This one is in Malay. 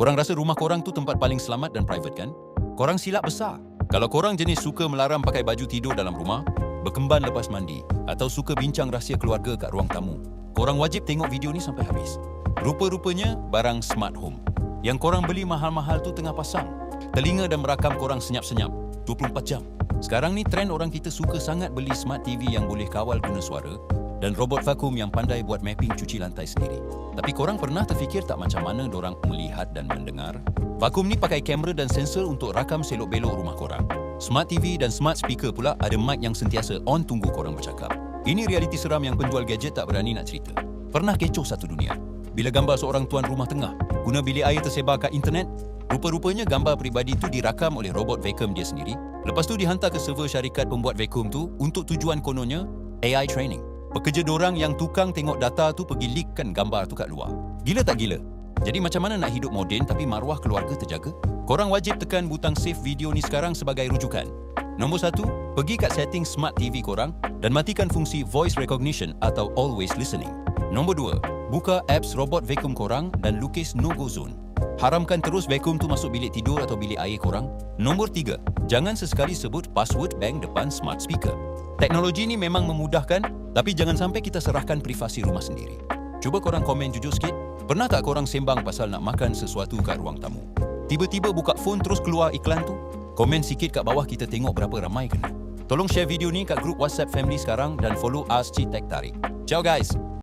Korang rasa rumah korang tu tempat paling selamat dan private kan? Korang silap besar. Kalau korang jenis suka melarang pakai baju tidur dalam rumah, berkemban lepas mandi, atau suka bincang rahsia keluarga kat ruang tamu, korang wajib tengok video ni sampai habis. Rupa-rupanya barang smart home yang korang beli mahal-mahal tu tengah pasang. Telinga dan merakam korang senyap-senyap 24 jam. Sekarang ni trend orang kita suka sangat beli smart TV yang boleh kawal guna suara dan robot vakum yang pandai buat mapping cuci lantai sendiri. Tapi korang pernah terfikir tak macam mana dorang melihat dan mendengar? Vakum ni pakai kamera dan sensor untuk rakam selok-belok rumah korang. Smart TV dan smart speaker pula ada mic yang sentiasa on tunggu korang bercakap. Ini realiti seram yang penjual gadget tak berani nak cerita. Pernah kecoh satu dunia bila gambar seorang tuan rumah tengah guna bilik air tersebar kat internet. Rupa-rupanya gambar peribadi tu dirakam oleh robot vacuum dia sendiri. Lepas tu dihantar ke server syarikat pembuat vacuum tu untuk tujuan kononnya AI training. Pekerja dorang yang tukang tengok data tu pergi leakkan gambar tu kat luar. Gila tak gila? Jadi macam mana nak hidup moden tapi maruah keluarga terjaga? Korang wajib tekan butang save video ni sekarang sebagai rujukan. Nombor 1, pergi kat setting smart TV korang dan matikan fungsi voice recognition atau always listening. Nombor 2, buka apps robot vacuum korang dan lukis no-go zone. Haramkan terus vacuum tu masuk bilik tidur atau bilik air korang. Nombor 3, jangan sesekali sebut password bank depan smart speaker. Teknologi ni memang memudahkan, tapi jangan sampai kita serahkan privasi rumah sendiri. Cuba korang komen jujur sikit, pernah tak korang sembang pasal nak makan sesuatu kat ruang tamu? Tiba-tiba buka phone terus keluar iklan tu? Komen sikit kat bawah kita tengok berapa ramai kena. Tolong share video ni kat grup WhatsApp family sekarang dan follow Cik Tech Tarik. Ciao guys!